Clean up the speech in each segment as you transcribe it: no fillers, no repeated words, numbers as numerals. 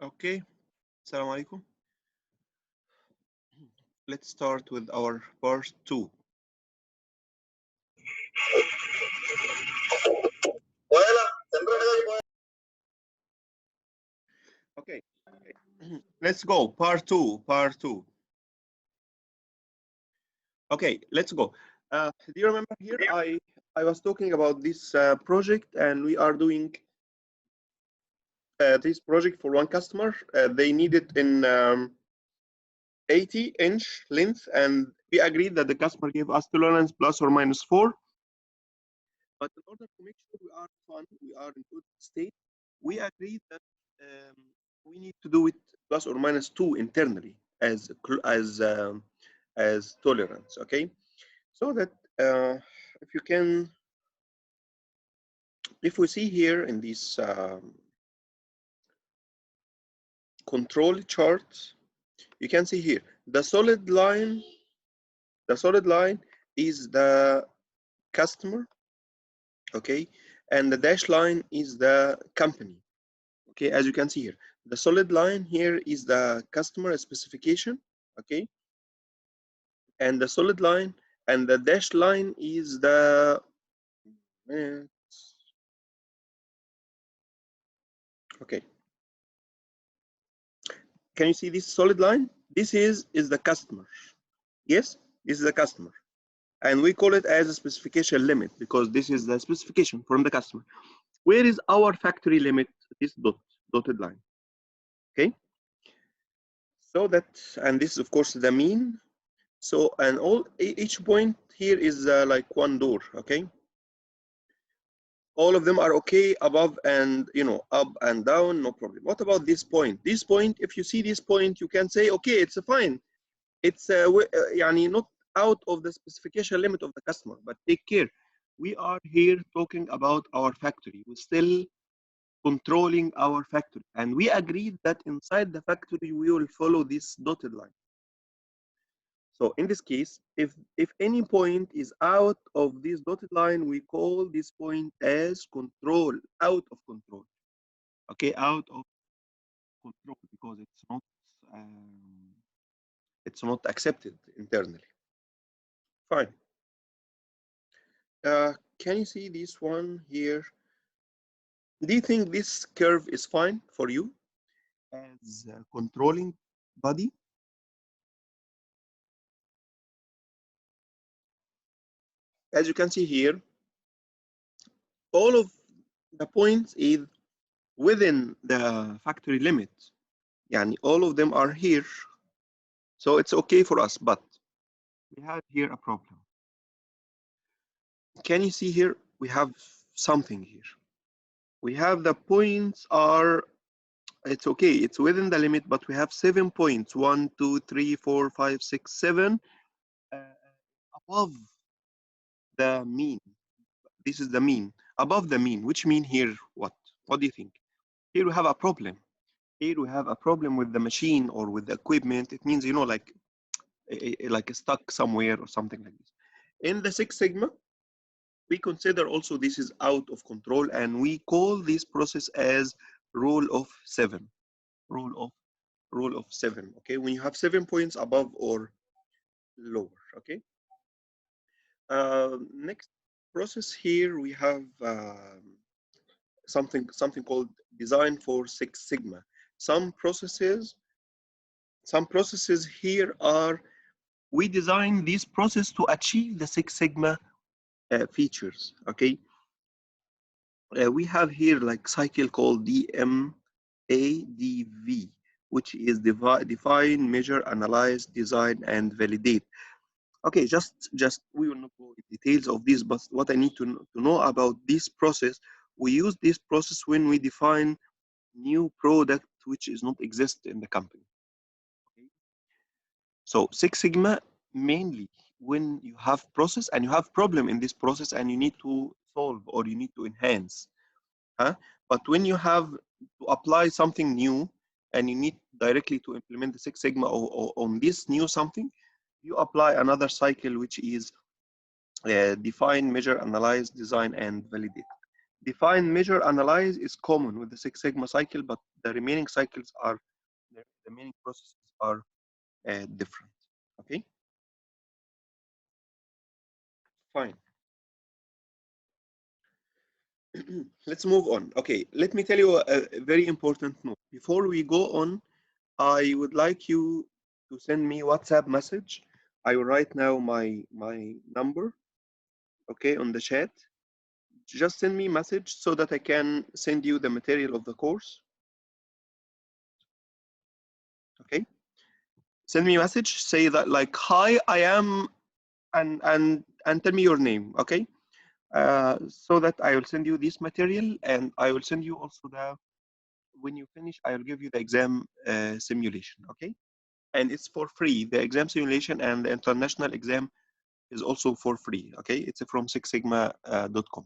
Okay, Assalamu alaikum. Let's start with our part 2. Okay, let's go. Part 2. Part 2. Okay, let's go. Do you remember here? I was talking about this project, and we are doing this project for one customer. They need it in 80-inch length, and we agreed that the customer gave us tolerance plus or minus 4. But in order to make sure we are fun, we are in good state, we agreed that um, we need to do it plus or minus 2 internally as tolerance. Okay, so that if you can, if we see here in these control charts, you can see here the solid line. The solid line is the customer, okay, and the dash line is the company. Okay, as you can see here, the solid line here is the customer specification, okay, and the solid line and the dash line is the okay. Can you see this solid line? This is the customer. Yes, this is the customer, and we call it as a specification limit because this is the specification from the customer. Where is our factory limit? This dotted line. Okay, so that, and this is of course the mean. So, and each point here is like one door. Okay, all of them are okay above and up and down, no problem. What about this point? This point, if you see this point, you can say okay, it's fine. It's يعني not out of the specification limit of the customer, but take care. We are here talking about our factory. We're still controlling our factory, and we agreed that inside the factory we will follow this dotted line. So in this case, if any point is out of this dotted line, we call this point as control, out of control. Okay, out of control because it's not accepted internally. Fine. Can you see this one here? Do you think this curve is fine for you as a controlling body? As you can see here, all of the points is within the factory limit. Yani all of them are here. So it's okay for us, but we have here a problem. Can you see here? We have something here. We have the points are, it's okay, it's within the limit, but we have 7 points, 1, 2, 3, 4, 5, 6, 7, above the mean. This is the mean, above the mean, which mean here what? What do you think? Here we have a problem. Here we have a problem with the machine or with the equipment. It means, like stuck somewhere or something like this. In the Six Sigma, we consider also this is out of control, and we call this process as rule of 7. Rule of 7. Okay, when you have 7 points above or lower. Okay. Next process here we have something called design for Six Sigma. Some processes here are, we design this process to achieve the Six Sigma features. Okay, we have here like cycle called DMADV, which is define, measure, analyze, design, and validate. Okay, just we will not go into details of this, but what I need to know about this process, we use this process when we define new product which is not exist in the company. Okay. So Six Sigma mainly when you have process and you have problem in this process and you need to solve or you need to enhance. Huh? But when you have to apply something new and you need directly to implement the Six Sigma or on this new something, you apply another cycle which is define, measure, analyze, design, and validate. Define, measure, analyze is common with the Six Sigma cycle, but the remaining cycles are, the remaining processes are different. Okay, fine. Let's move on. Okay, let me tell you a very important note. Before we go on, I would like you to send me WhatsApp message. I will write now my number, okay, on the chat. Just send me a message so that I can send you the material of the course. Okay, send me a message. Say that like, hi, I am, and tell me your name. Okay, so that I will send you this material, and I will send you also the. When you finish, I will give you the exam simulation. Okay, and it's for free. The exam simulation and the international exam is also for free. Okay, it's from sixsigma.com.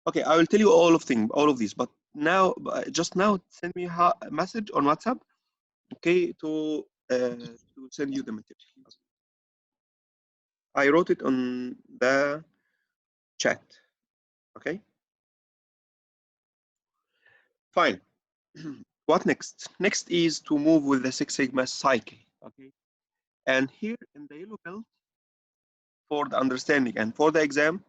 Okay, I will tell you all of these, but now, just now, send me a message on WhatsApp. Okay, to send you the material. I wrote it on the chat. Okay, fine. What next? Next is to move with the Six Sigma cycle. Okay, and here in the yellow belt, for the understanding and for the exam,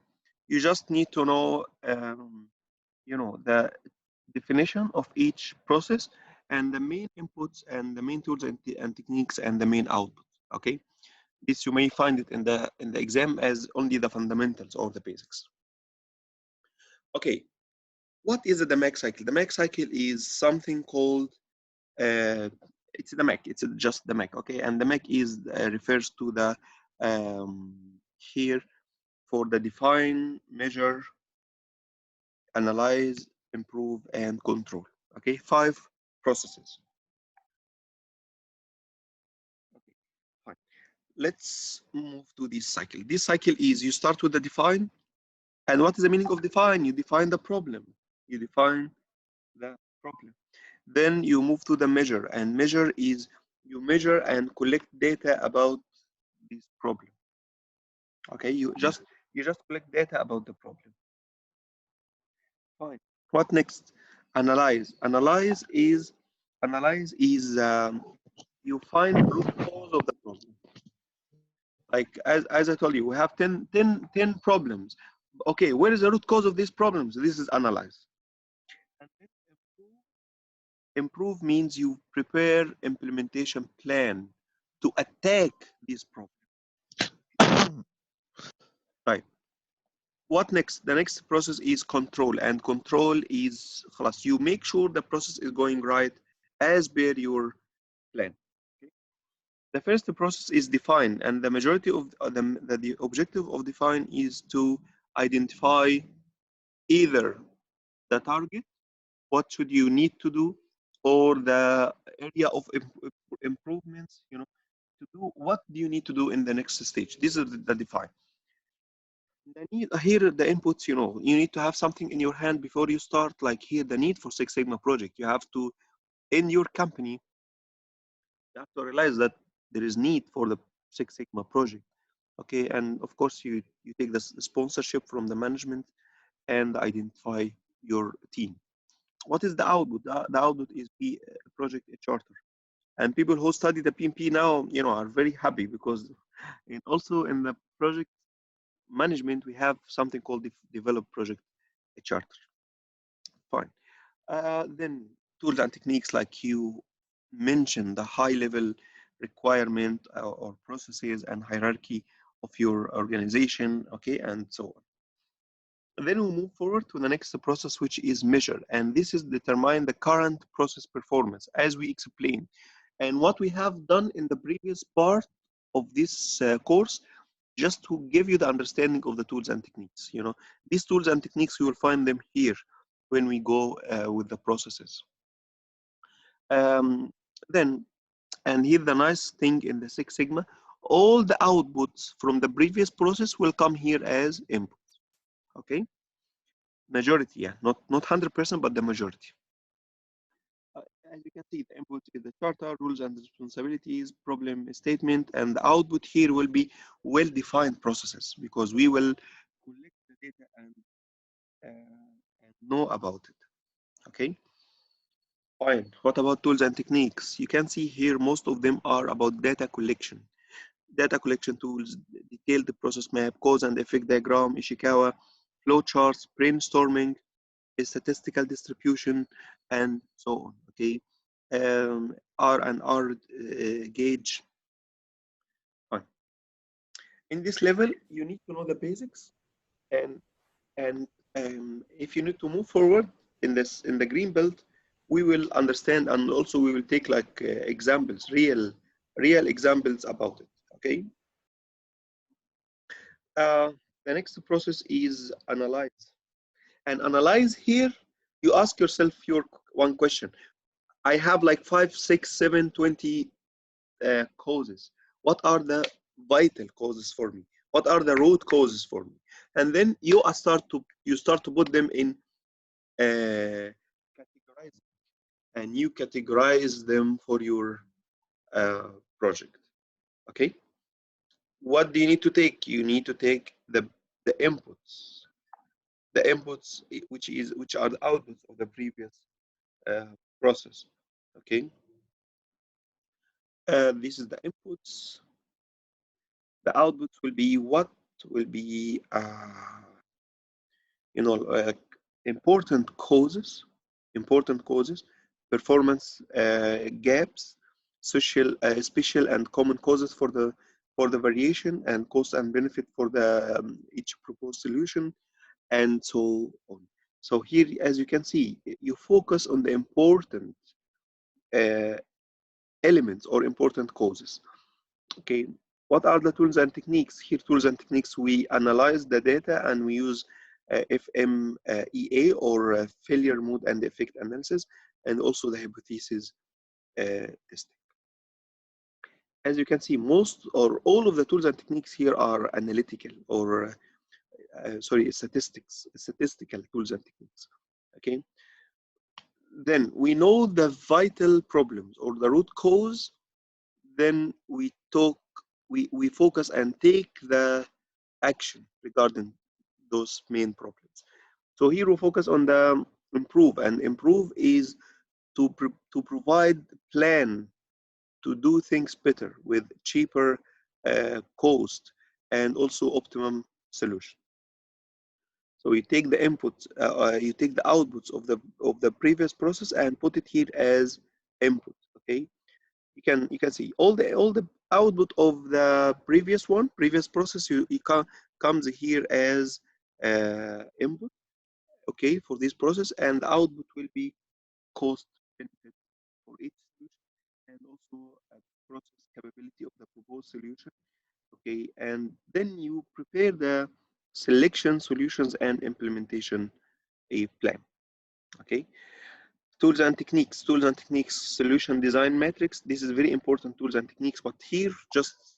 you just need to know, the definition of each process and the main inputs and the main tools and techniques and the main outputs. Okay, this you may find it in the exam as only the fundamentals or the basics. Okay, what is the Mac cycle? The Mac cycle is something called it's the Mac. It's just the Mac. Okay, and the Mac is refers to the here for the define, measure, analyze, improve, and control. Okay, 5 processes. Okay, fine. Let's move to this cycle. This cycle is you start with the define, and what is the meaning of define? You define the problem. You define the problem. Then you move to the measure, and measure is you measure and collect data about this problem. Okay, you just collect data about the problem. Fine. What next? Analyze. Analyze is you find the root cause of the problem. Like as I told you, we have 10 problems. Okay, where is the root cause of these problems? This is analyze. And then improve means you prepare implementation plan to attack this problem. Right. What next? The next process is control, and control is خلاص, you make sure the process is going right as per your plan. Okay? The first process is define, and the majority of the objective of define is to identify either the target, what should you need to do, or the area of improvements, to do what do you need to do in the next stage. This is the define. The need here, the inputs, you need to have something in your hand before you start. Like here, the need for Six Sigma project, you have to, in your company, you have to realize that there is need for the Six Sigma project. Okay, and of course you take the sponsorship from the management and identify your team. What is the output? The output is project a charter, and people who study the PMP now, are very happy because, and also in the project management we have something called develop project a charter. Fine. Then tools and techniques, like you mentioned, the high level requirement or processes and hierarchy of your organization, okay, and so on. Then we move forward to the next process, which is measure, and this is determine the current process performance, as we explained. And what we have done in the previous part of this course, just to give you the understanding of the tools and techniques. These tools and techniques, you will find them here when we go with the processes. Um, then, and here the nice thing in the Six Sigma, all the outputs from the previous process will come here as inputs. Okay, majority, yeah, not 100%, but the majority. As you can see, the input is the charter, rules and responsibilities, problem statement, and the output here will be well-defined processes, because we will collect the data and and know about it. Okay, fine. What about tools and techniques? You can see here most of them are about data collection. Data collection tools, detailed process map, cause and effect diagram, Ishikawa, flowcharts, brainstorming, statistical distribution, and so on. Okay, R and R gauge. Fine. In this level, you need to know the basics, and if you need to move forward in the green belt, we will understand, and also we will take like examples, real examples about it. Okay. Uh, the next process is analyze. And analyze here, you ask yourself your one question. I have like 5, 6, 7, 20 causes. What are the vital causes for me? What are the root causes for me? And then you start to put them in categorize, and you categorize them for your project. Okay. What do you need to take? You need to take the inputs, which are the outputs of the previous uh, process. Okay. This is the inputs. The outputs will be what will be you know important causes, performance gaps, special and common causes for the variation, and cost and benefit for the each proposed solution, and so on. So here, as you can see, you focus on the important uh, elements or important causes. Okay, what are the tools and techniques? Here, tools and techniques, we analyze the data and we use FMEA, or failure mode and effect analysis, and also the hypothesis testing. As you can see, most or all of the tools and techniques here are analytical, or sorry, statistical tools and techniques. Okay, then we know the vital problems or the root cause. Then we focus and take the action regarding those main problems. So here we focus on the improve, and improve is to provide plan to do things better with cheaper cost and also optimum solution. So you take the inputs, you take the outputs of the previous process and put it here as input. Okay, you can see all the output of the previous process. You can comes here as input. Okay, for this process, and the output will be cost benefit for each solution, and also a process capability of the proposed solution. Okay, and then you prepare the selection, solutions, and implementation a plan. Okay, tools and techniques, solution design matrix. This is very important, tools and techniques, but here just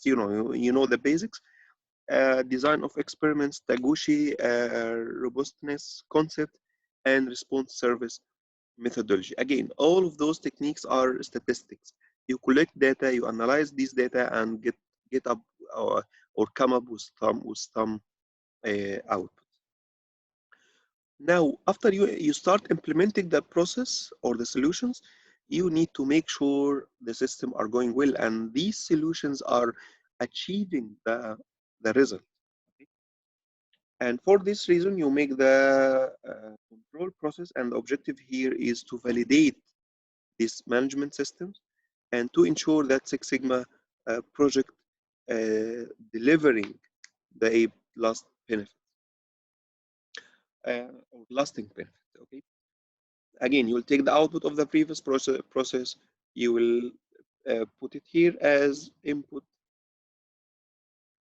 you know the basics. Design of experiments, Taguchi, robustness concept, and response service methodology. Again, all of those techniques are statistics. You collect data, you analyze these data, and get up or come up with some output. Now, after you start implementing the process or the solutions, you need to make sure the system are going well and these solutions are achieving the result. Okay? And for this reason, you make the control process, and the objective here is to validate these management systems and to ensure that Six Sigma project delivering the last benefit or lasting benefit. Okay. Again, you will take the output of the previous process, you will put it here as input,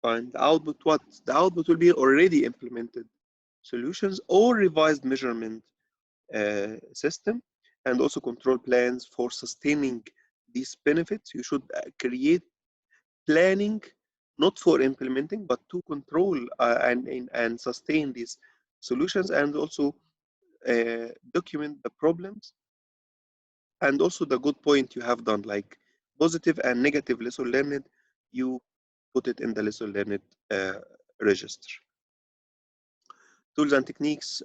and the output, what? The output will be already implemented solutions or revised measurement system, and also control plans for sustaining these benefits. You should create planning, not for implementing, but to control and sustain these solutions, and also document the problems, and also the good point you have done, like positive and negative lesson learned, you put it in the lesson learned register. tools and techniques.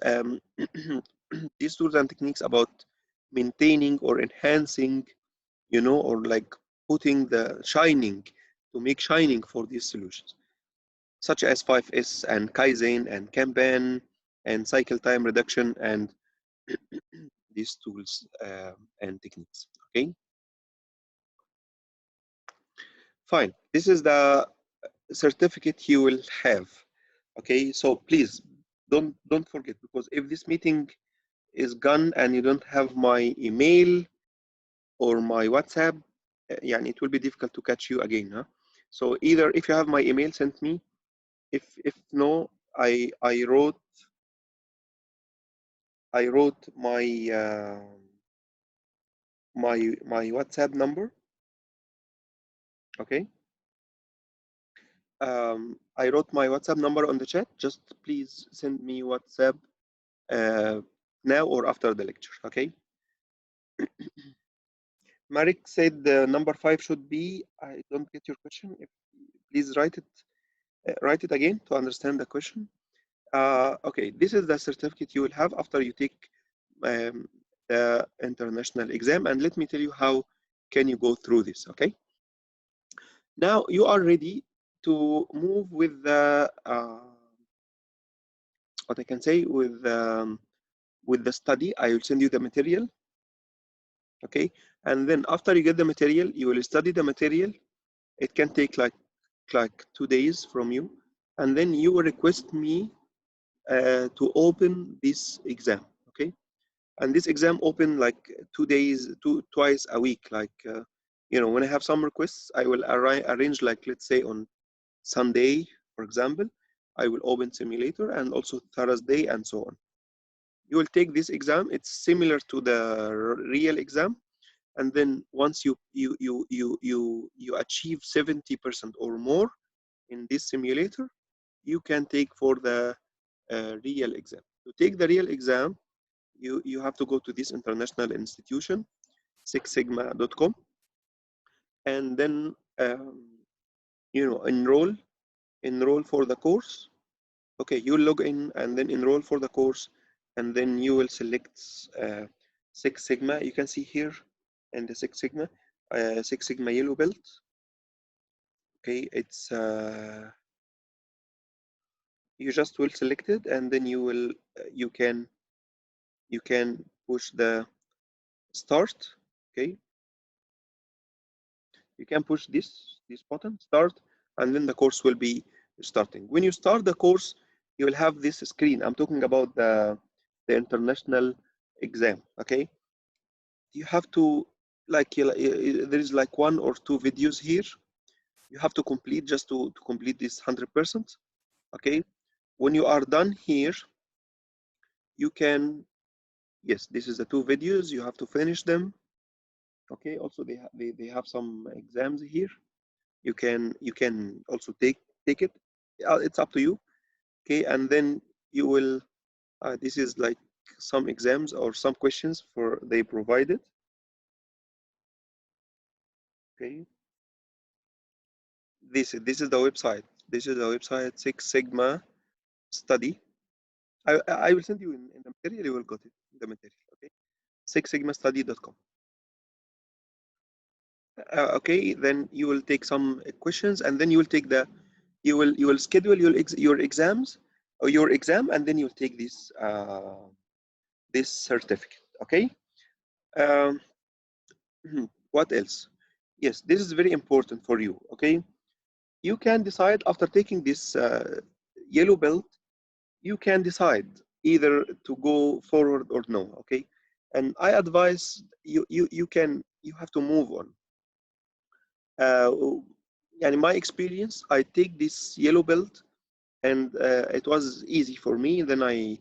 These tools and techniques about maintaining or enhancing, you know, or like putting the shining, to make shining for these solutions, such as 5S and Kaizen and Kanban and cycle time reduction and these tools and techniques. Okay, fine. This is the certificate you will have. Okay, so please don't forget, because if this meeting is gone and you don't have my email or my WhatsApp, يعني it will be difficult to catch you again. Huh? So either if you have my email, send me. If no, I wrote my WhatsApp number. Okay. I wrote my WhatsApp number on the chat. Just please send me WhatsApp uh, now or after the lecture. Okay. Marek said the number 5 should be. I don't get your question. If, please write it again to understand the question. Okay, this is the certificate you will have after you take um, the international exam, and let me tell you how can you go through this. Okay, now you are ready to move with the what I can say with the study. I will send you the material. Okay, and then after you get the material, you will study the material. It can take like 2 days from you, and then you will request me to open this exam. Okay, and this exam open like 2 days, twice a week. Like you know, when I have some requests, I will arrange, like let's say on Sunday, for example, I will open simulator, and also Thursday, and so on. You will take this exam. It's similar to the real exam, and then once you achieve 70% or more in this simulator, you can take for the real exam. To take the real exam, you have to go to this international institution, sixsigma.com, and then you know, enroll for the course. Okay, you log in and then enroll for the course, and then you will select Six Sigma. You can see here in the Six Sigma yellow belt. Okay, it's you just will select it, and then you will you can push the start. Okay, you can push this button, start, and then the course will be starting. When you start the course, you will have this screen. I'm talking about the international exam. Okay, you have to, like, there is like 1 or 2 videos here you have to complete just to complete this 100%. Okay, when you are done here, you can, yes, this is the 2 videos, you have to finish them. Okay, also they have some exams here. You can also take it. It's up to you. Okay, and then you will this is like some exams or some questions for they provided. Okay, this is the website. This is the website, Six Sigma Study. I will send you in the material. You will got it in the material. Okay, sixsigmastudy.com. Okay, then you will take some questions, and then you will take the you will schedule your exams or your exam, and then you'll take this certificate. Okay. Um, what else? Yes, this is very important for you. Okay, you can decide after taking this yellow belt. You can decide either to go forward or no. Okay, and I advise you have to move on. And in my experience, I take this yellow belt, and it was easy for me. Then I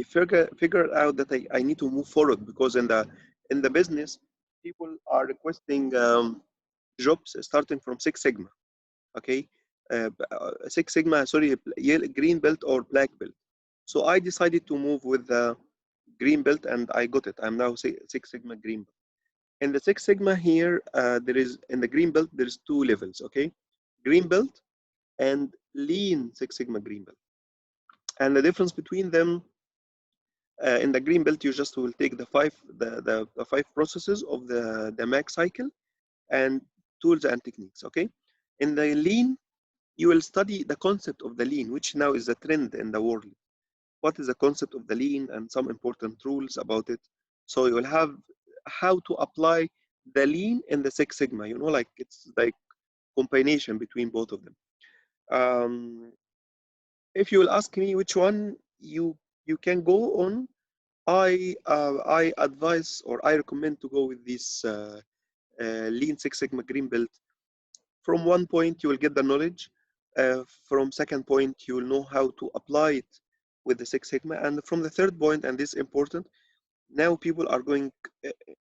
figured out that I need to move forward, because in the business, people are requesting jobs starting from Six Sigma. Okay, Six Sigma, sorry, green belt or black belt. So I decided to move with the green belt, and I got it. I'm now Six Sigma green belt. In the Six Sigma here, there is, in the green belt, there's 2 levels. Okay, green belt and lean Six Sigma green belt. And the difference between them, in the green belt, you just will take the five processes of the Mac cycle and tools and techniques. Okay. In the lean, you will study the concept of the lean, which now is a trend in the world. What is the concept of the lean and some important rules about it. So you will have how to apply the lean and the Six Sigma. You know, like it's like combination between both of them. Um, if you will ask me which one you can go on, I advise or I recommend to go with this Lean Six Sigma Green Belt. From one point, you will get the knowledge. From second point, you will know how to apply it with the Six Sigma. And from the third point, and this is important, now people are going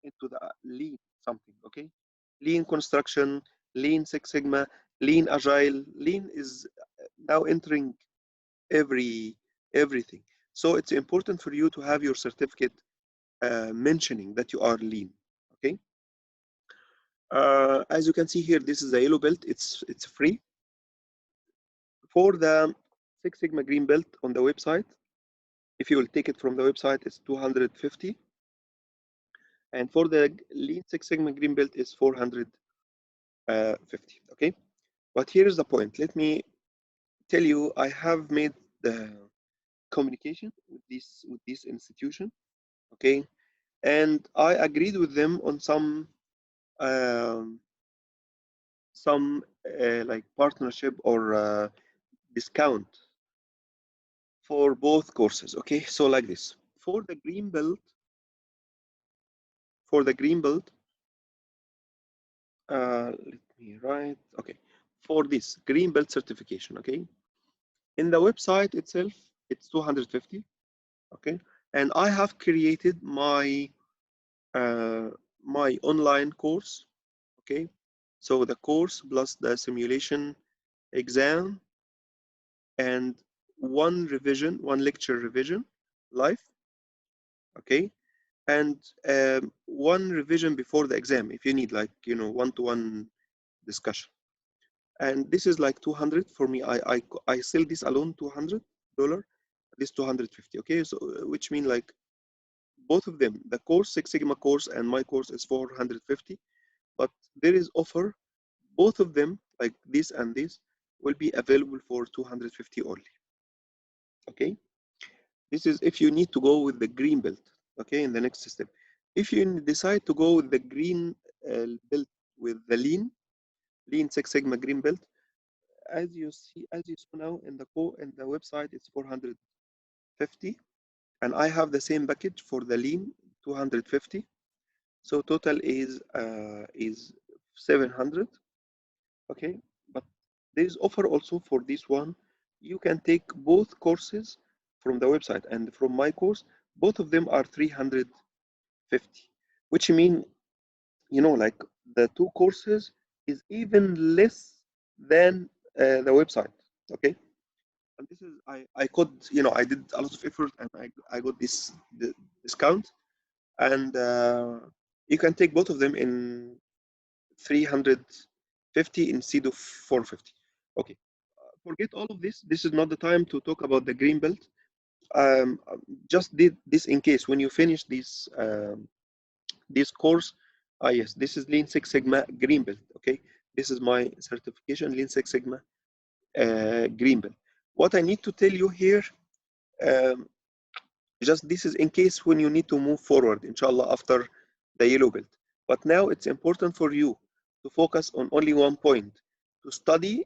into the lean something, okay? Lean construction, lean Six Sigma, lean agile. Lean is now entering everything. So it's important for you to have your certificate mentioning that you are lean, okay? As you can see here, this is a yellow belt. It's free. For the Six Sigma green belt on the website, if you will take it from the website, it's 250. And for the Lean Six Sigma green belt, it's 450. Okay. But here is the point. Let me tell you, I have made the communication with this institution. Okay. And I agreed with them on um, some like partnership or discount for both courses. Okay, so like this, for the green belt, let me write. Okay, for this green belt certification. Okay, in the website itself, it's 250. Okay, and I have created uh, my online course. Okay, so the course plus the simulation exam and one lecture revision live. Okay, and one revision before the exam if you need, like, you know, one-to-one discussion. And this is like 200 for me. I sell this alone $200, this 250. Okay, so which mean like both of them, the course Six Sigma course and my course, is 450, but there is offer. Both of them, like this and this, will be available for 250 only. Okay, this is if you need to go with the green belt. Okay, in the next step, if you decide to go with the green belt with the lean Six Sigma green belt, as you saw now in the website, it's 450, and I have the same package for the lean 250. So total is 700. Okay, but there is offer also for this one. You can take both courses from the website and from my course. Both of them are 350, which mean, you know, like the two courses is even less than the website. Okay, and this is I could, you know, I did a lot of effort and I got the discount, and you can take both of them in 350 instead of 450. Okay, forget all of this. This is not the time to talk about the green belt. Just did this in case when you finish this course. Yes, this is Lean Six Sigma green belt. Okay, this is my certification, Lean Six Sigma green belt. What I need to tell you here, um, just this is in case when you need to move forward, inshallah, after the yellow belt. But now it's important for you to focus on only one point: to study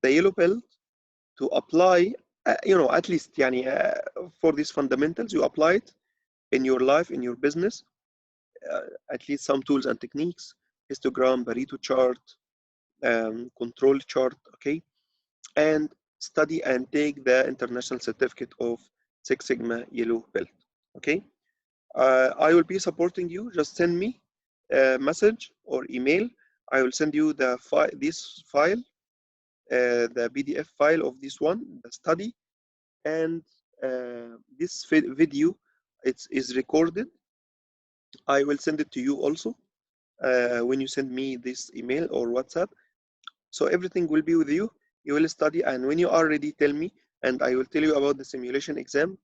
the yellow belt, to apply, you know, at least yani, for these fundamentals, you apply it in your life, in your business, at least some tools and techniques, histogram, Pareto chart, control chart, okay? And study and take the international certificate of Six Sigma yellow belt, okay? I will be supporting you. Just send me a message or email. I will send you this file, the PDF file of this one, the study, and this video is recorded. I will send it to you also when you send me this email or WhatsApp. So everything will be with you. You will study, and when you are ready, tell me, and I will tell you about the simulation exam.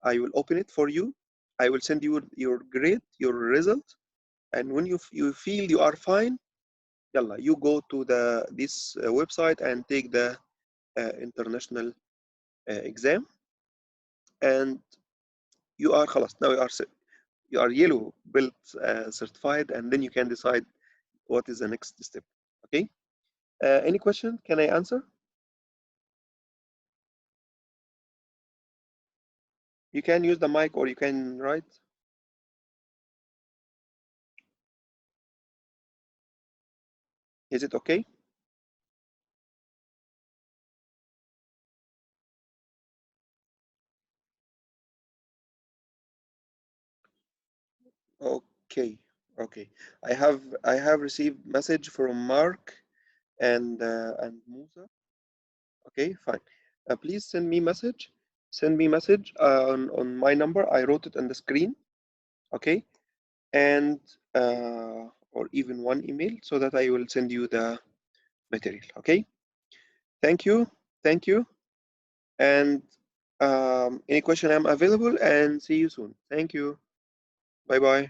I will open it for you. I will send you your grade, your result, and when you feel you are fine, yalla, you go to this website and take the international exam, and you are خلاص, now you are yellow belt certified, and then you can decide what is the next step. Okay. Any question? Can I answer? You can use the mic or you can write. Is it okay? Okay. Okay. I have received message from Mark and Musa. Okay, fine. Please send me message. Send me message on my number. I wrote it on the screen. Okay, and or even one email so that I will send you the material. Okay. Thank you. Thank you. And any question, I'm available, and see you soon. Thank you. Bye bye.